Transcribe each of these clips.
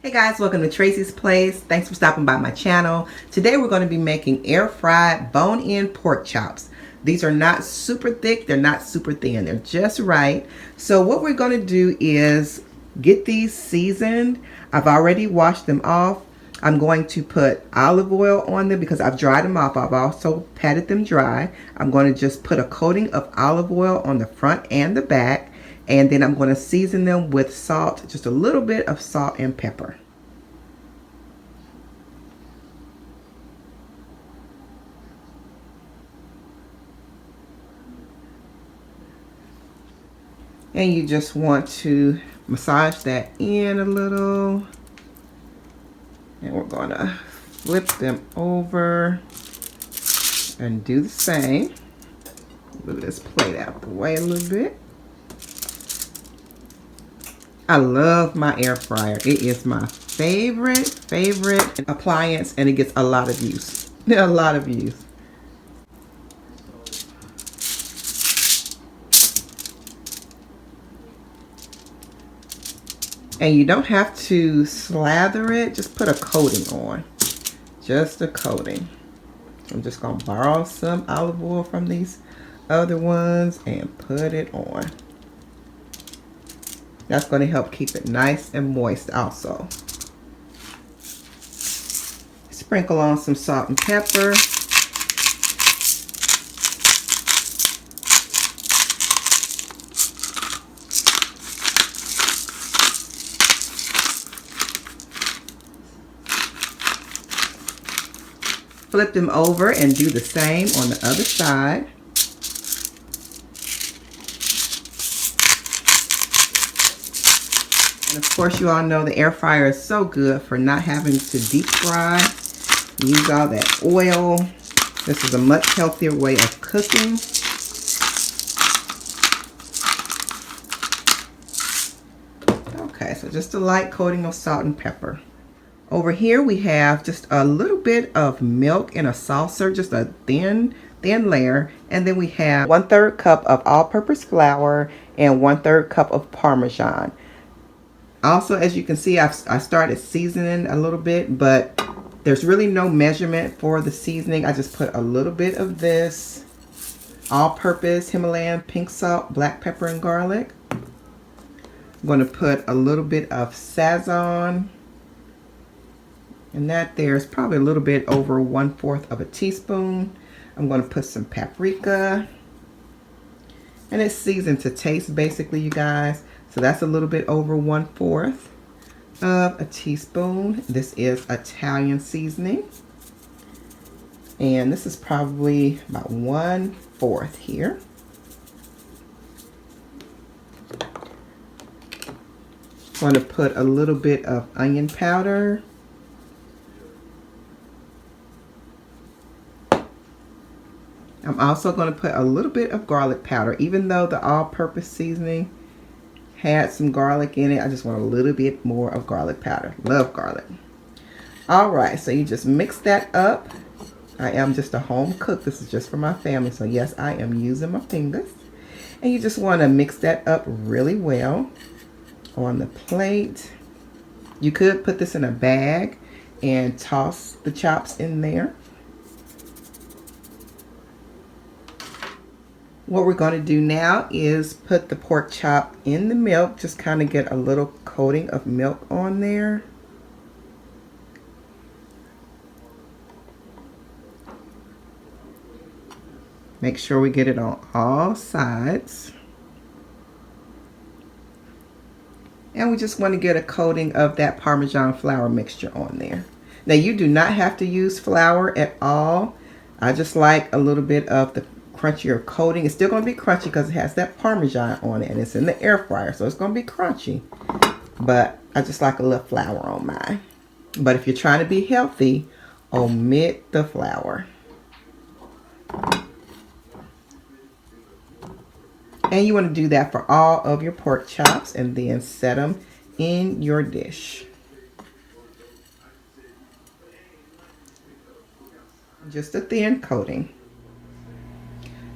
Hey guys, welcome to Tracie's Place. Thanks for stopping by my channel. Today we're going to be making air fried bone-in pork chops. These are not super thick, they're not super thin, they're just right. So what we're going to do is get these seasoned. I've already washed them off. I'm going to put olive oil on them because I've dried them off. I've also patted them dry. I'm going to just put a coating of olive oil on the front and the back. And then I'm going to season them with salt, just a little bit of salt and pepper. And you just want to massage that in a little. And we're going to flip them over and do the same. Move this plate out of the way a little bit. I love my air fryer. It is my favorite appliance, and it gets a lot of use. A lot of use. And you don't have to slather it, just put a coating on. Just a coating. I'm just gonna borrow some olive oil from these other ones and put it on. That's gonna help keep it nice and moist also. Sprinkle on some salt and pepper. Flip them over and do the same on the other side. And of course, you all know the air fryer is so good for not having to deep fry. Use all that oil. This is a much healthier way of cooking. Okay, so just a light coating of salt and pepper. Over here we have just a little bit of milk in a saucer, just a thin layer. And then we have 1/3 cup of all-purpose flour and 1/3 cup of Parmesan. Also, as you can see, I started seasoning a little bit, but there's really no measurement for the seasoning. I just put a little bit of this all-purpose Himalayan pink salt, black pepper, and garlic. I'm going to put a little bit of Sazon. And that there's probably a little bit over 1/4 of a teaspoon. I'm going to put some paprika. And it's seasoned to taste basically, you guys. So that's a little bit over 1/4 of a teaspoon. This is Italian seasoning. And this is probably about 1/4 here. I'm going to put a little bit of onion powder. I'm also going to put a little bit of garlic powder. Even though the all-purpose seasoning had some garlic in it, I just want a little bit more of garlic powder. Love garlic. Alright, so you just mix that up. I am just a home cook. This is just for my family. So yes, I am using my fingers. And you just want to mix that up really well on the plate. You could put this in a bag and toss the chops in there. What we're going to do now is put the pork chop in the milk. Just kind of get a little coating of milk on there. Make sure we get it on all sides. And we just want to get a coating of that Parmesan flour mixture on there. Now you do not have to use flour at all. I just like a little bit of the crunchier coating. It's still going to be crunchy because it has that Parmesan on it and it's in the air fryer, so it's going to be crunchy. But I just like a little flour on mine. But if you're trying to be healthy, omit the flour. And you want to do that for all of your pork chops and then set them in your dish. Just a thin coating.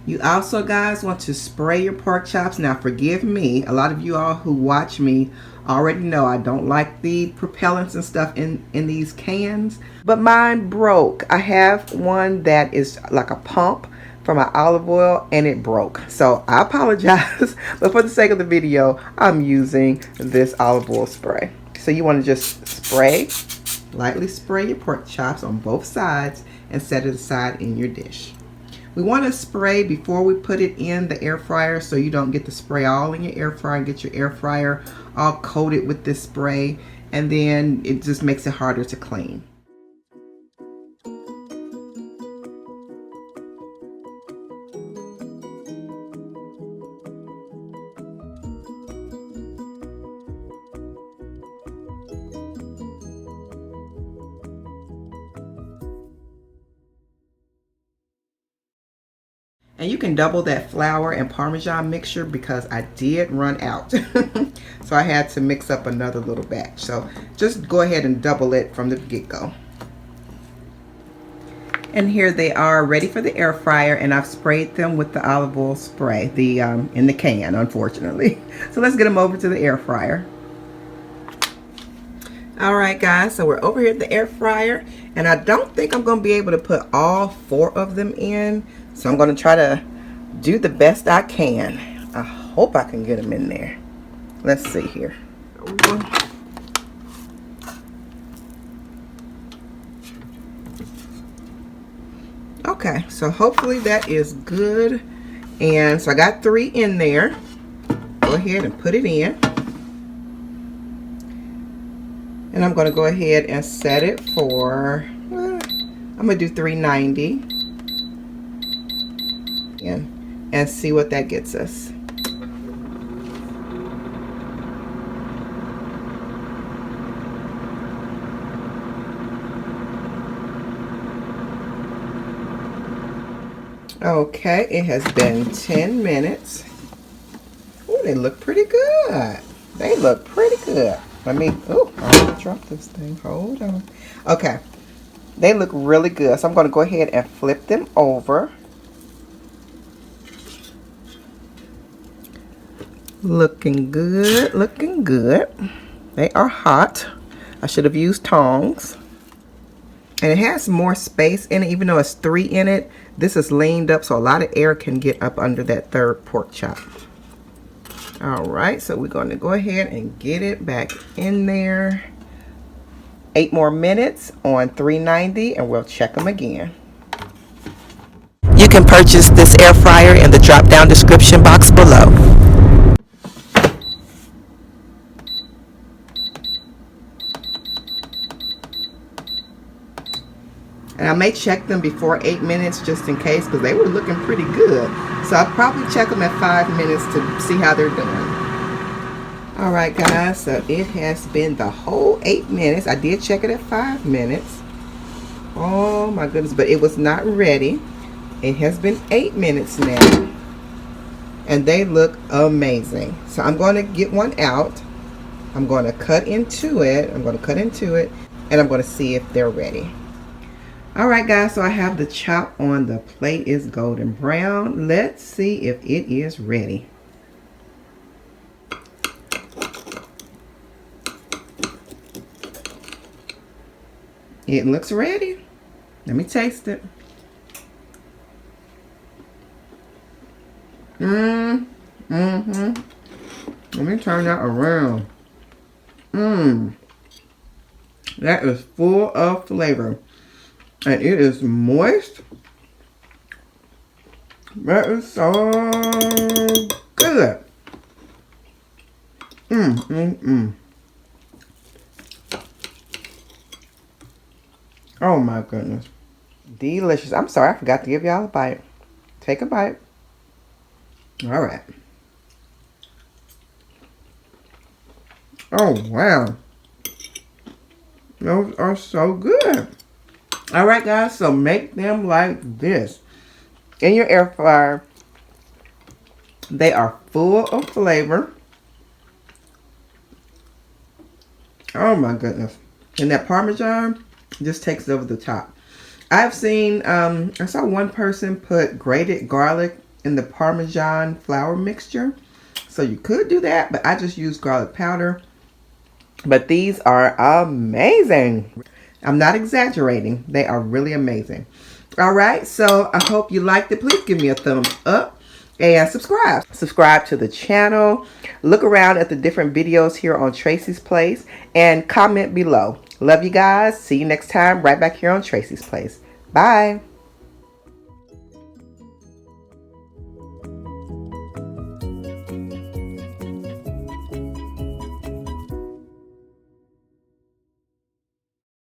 You also, guys, want to spray your pork chops. Now, forgive me. A lot of you all who watch me I already know I don't like the propellants and stuff in these cans, but mine broke. I have one that is like a pump for my olive oil, and it broke. So I apologize, but for the sake of the video, I'm using this olive oil spray. So you want to just spray, lightly spray your pork chops on both sides and set it aside in your dish. We want to spray before we put it in the air fryer so you don't get the spray all in your air fryer and get your air fryer all coated with this spray, and then it just makes it harder to clean. And you can double that flour and Parmesan mixture because I did run out. So I had to mix up another little batch. So just go ahead and double it from the get-go. And here they are ready for the air fryer, and I've sprayed them with the olive oil spray, in the can, unfortunately. So let's get them over to the air fryer. Alright guys, so we're over here at the air fryer, and I don't think I'm going to be able to put all 4 of them in. So I'm going to try to do the best I can. I hope I can get them in there. Let's see here. Okay, so hopefully that is good. And so I got 3 in there. Go ahead and put it in. And I'm going to go ahead and set it for, I'm going to do 390. And see what that gets us. Okay, it has been 10 minutes. Oh, they look pretty good. They look pretty good. Let me, oh, I'm gonna drop this thing. Hold on. Okay, they look really good. So I'm going to go ahead and flip them over. Looking good, looking good. They are hot. I should have used tongs. And it has more space in it, even though it's 3 in it. This is leaned up, so a lot of air can get up under that 3rd pork chop. All right, so we're going to go ahead and get it back in there. 8 more minutes on 390, and we'll check them again. You can purchase this air fryer in the drop-down description box below. And I may check them before 8 minutes just in case, because they were looking pretty good. So I'll probably check them at 5 minutes to see how they're doing. Alright guys, so it has been the whole 8 minutes. I did check it at 5 minutes. Oh my goodness, but it was not ready. It has been 8 minutes now. And they look amazing. So I'm going to get one out. I'm going to cut into it. And I'm going to see if they're ready. Alright guys, so I have the chop on. The plate is golden brown. Let's see if it is ready. It looks ready. Let me taste it. Let me turn that around. That is full of flavor. And it is moist. That is so good. Oh my goodness. Delicious. I'm sorry, I forgot to give y'all a bite. Take a bite. All right. Oh wow. Those are so good. All right guys, so make them like this in your air fryer. They are full of flavor. Oh my goodness. And that Parmesan just takes it over the top. I've seen, I saw one person put grated garlic in the Parmesan flour mixture. So you could do that, but I just use garlic powder. But these are amazing. I'm not exaggerating. They are really amazing. All right, so I hope you liked it. Please give me a thumbs up and subscribe. Subscribe to the channel. Look around at the different videos here on Tracie's Place and comment below. Love you guys. See you next time right back here on Tracie's Place. Bye.